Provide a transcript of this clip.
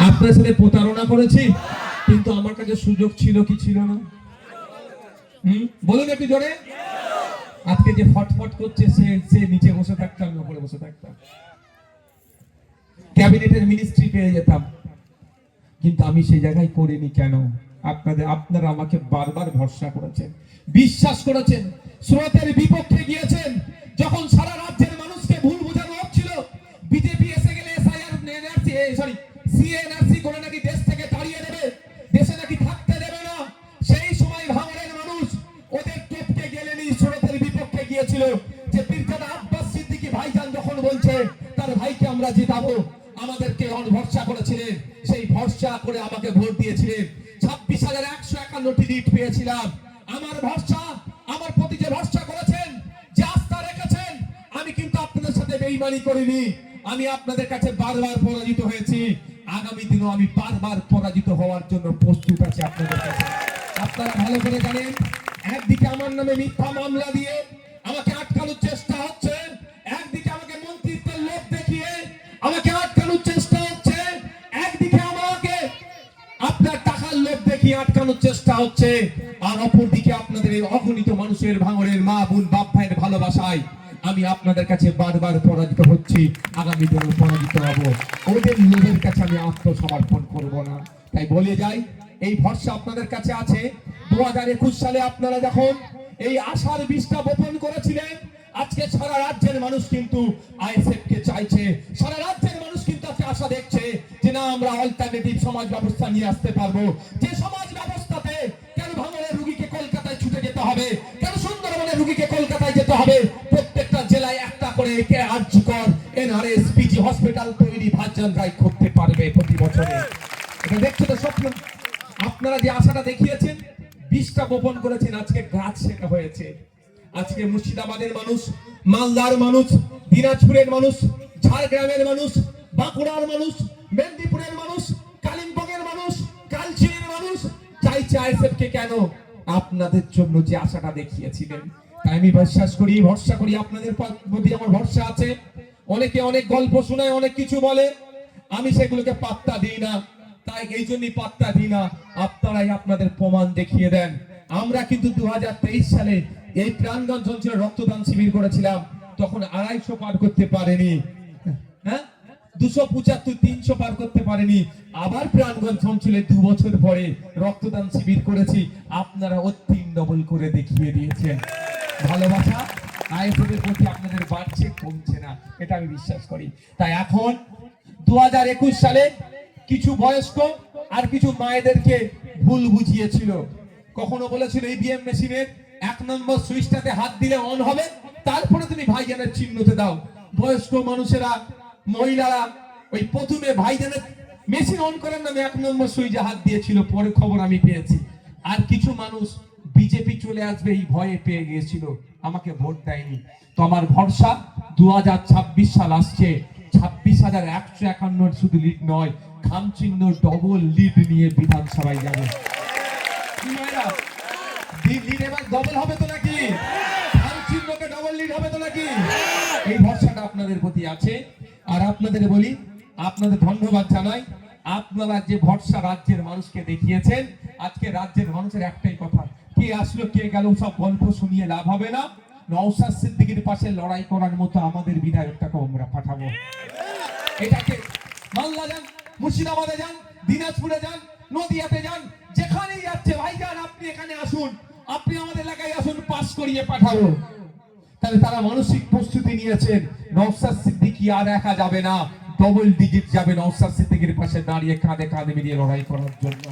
আপনার সাথে প্রতারণা করেছি, কিন্তু আমার কাছে সুযোগ ছিল কি ছিল না? বলুন একটু জোরে। আজকে যে ফটফট করছে সে নিচে বসে থাকতাম, উপরে বসে থাকতাম, ক্যাবিনেটের মিনিস্ট্রি পেয়ে যেতাম, কিন্তু আমি সেই জায়গায় করিনি। কেন? আপনারা আমাকে বারবার ভরসা করেছেন, বিশ্বাস করেছেন, স্রোতের বিপক্ষে গিয়েছেন। যখন সারা রাজ্যের মানুষকে ভুল বোঝানো হচ্ছিল, বিজেপি এসে গেলে সিএনআরসি করে নাকি দেশ থেকে তাড়িয়ে দেবে, দেশে নাকি থাকতে দেবে না, সেই সময় ভাঙড়ের মানুষ ওদের টপকে গেলেনি, স্রোতের বিপক্ষে গিয়েছিল। যে পীরজাদা আব্বাস সিদ্দিকী ভাইজান যখন বলছে তার ভাইকে আমরা জিতাবো, আমাদেরকে ভরসা করেছিলেন, সেই ভরসা করে আমাকে ভোট দিয়েছিলেন। 26,151টি লিড পেয়েছিলাম। আমার ভরসা, আমার প্রতি যে ভরসা করেছেন, যে আস্থা রেখেছেন, আমি কিন্তু আপনাদের সাথে বেঈমানি করিনি। আমি আপনাদের কাছে বারবার পরাজিত হয়েছি, আগামী দিনও আমি বারবার পরাজিত হওয়ার জন্য প্রস্তুত আছি আপনাদের কাছে। আপনারা ভালো করে জানেন, একদিকে আমার নামে মিথ্যা মামলা দিয়ে আমাকে আটকানোর চেষ্টা হচ্ছে, একদিকে আমাকে মন্ত্রিত্বের লোভ দেখিয়ে আমাকে আটকানোর চেষ্টা হচ্ছে, একদিকে আমাকে আপনার টাকার লোভ দেখিয়ে আটকানোর চেষ্টা হচ্ছে, আর অপরদিকে আপনাদের এই অগণিত মানুষের, ভাঙড়ের মা বোন বাপ ভাইয়ের ভালোবাসায় আমি আপনাদের কাছে বারবার পরাজিত হচ্ছি, আগামী দিনে পরাজিত হব। ওদের লোভের কাছে আমি আত্মসমর্পণ করব না। তাই বলে যাই, এই ভরসা আপনাদের কাছে আছে। 2021 সালে আপনারা যখন এই আশার বীজটা বপন করেছিলেন, আজকে সারা রাজ্যের মানুষ কিন্তু আইএসএফ কে চাইছে, সারা রাজ্যের মানুষ কিন্তু আজকে আশা দেখছে যে না, আমরা অল্টারনেটিভ সমাজ ব্যবস্থা নিয়ে আসতে পারবো। যে সমাজ ব্যবস্থাতে কেন ভাঙড়ের রোগীকে কলকাতায় ছুটে যেতে হবে, কেন সুন্দরবনের রোগীকে কলকাতায় যেতে হবে, প্রত্যেকটা জেলায় একটা করে আরজিকর, এনআরএস, পিজি হসপিটাল তৈরি ভাইজান রায় করতে পারবে প্রতি বছরে। এটা দেখছো তো স্বপ্ন? আপনারা যে আশাটা দেখিয়েছেন, বীজটা বপন করেছেন, আজকে গাছ সেটা হয়েছে। আজকে মুর্শিদাবাদের মানুষ, মালদার মানুষ, দিনাজপুরের মানুষ, ঝাড়গ্রামের মানুষ, বাঁকুড়ার মানুষ, মেদিনীপুরের মানুষ, কালিম্পংয়ের মানুষ, কালচিনির মানুষ চাইছে আইএসএফ কে। কেন? আপনাদের জন্য যে আশাটা দেখিয়েছিলেন। তাই আমি বিশ্বাস করি, ভরসা করি, আপনাদের প্রতি আমার ভরসা আছে। অনেকে অনেক গল্প শোনায়, অনেক কিছু বলে, আমি সেগুলোকে পাত্তা দিই না। তাই এই জন্যই পাত্তা দিই না, আপনারাই আপনাদের প্রমাণ দেখিয়ে দেন। আমরা কিন্তু 2023 সালে এই প্রাণগঞ্জ অঞ্চলে রক্তদান শিবির করেছিলাম, তখন 250 পার করতে পারেনি, হ্যাঁ 275, 300 পার করতে পারেনি। আবার প্রাণগঞ্জ অঞ্চলে 2 বছর পরে রক্তদান শিবির করেছি, আপনারা 3 ডবল করে দেখিয়ে দিয়েছেন। ভালোবাসা আইএসএফ এর প্রতি আপনাদের বাড়ছে, কমছে না, এটা আমি বিশ্বাস করি। তাই এখন 2021 সালে কিছু বয়স্ক আর কিছু মায়েদেরকে ভুল বুঝিয়েছিল। কখনো বলেছিল ইভিএম মেশিনের 1 নম্বর সুইচটাতে হাত দিলে অন হবে, তারপরে তুমি ভাইজানের চিহ্নতে দাও। বয়স্ক মানুষেরা, মহিলারা ওই প্রথমে ভাইজানের মেশিন অন করার নামে 1 নম্বর সুইচে হাত দিয়েছিল, পরে খবর আমি পেয়েছি। আর কিছু মানুষ বিজেপি চলে আসবে এই ভয়ে পেয়ে গিয়েছিল, আমাকে ভোট দেয়নি। তো আমার ভরসা 2026 সাল আসছে, 26,151 শুধু লিড নয়, খামচিহ্ন ডবল লিড নিয়ে বিধানসভায় যাবে। লিড এবার ডবল হবে তো নাকি? খামচিহ্নকে ডবল লিড হবে তো নাকি? এই ভরসাটা আপনাদের প্রতি আছে। আর আপনাদের বলি, আপনাদের ধন্যবাদ জানাই, আপনারা যে ভরসা রাজ্যের মানুষকে দেখিয়েছেন। আজকে রাজ্যের মানুষের একটাই কথা, কে আসলো কে গেল সব গল্প শুনিয়ে লাভ হবে না। নওশাদ সিদ্দিকীর পাশে লড়াই করার মতো আমাদের বিধায়কটাকে আমরা পাঠাবো। এটাকে মালদা যান, মুর্শিদাবাদে যান, দিনাজপুরে যান, নদিয়াতে যান, যেখানেই যাচ্ছে ভাইজান আপনি এখানে আসুন, আপনি আমাদের এলাকায় আসুন, পাস করিয়ে পাঠাবো। তাহলে তারা মানসিক প্রস্তুতি নিয়েছেন, নওশাদ সিদ্দিকী আর একা যাবে না, ডবল ডিজিট যাবে নওশাদ সিদ্দিকীর পাশে দাঁড়িয়ে কাঁধে কাঁধে মিলিয়ে লড়াই করার জন্য।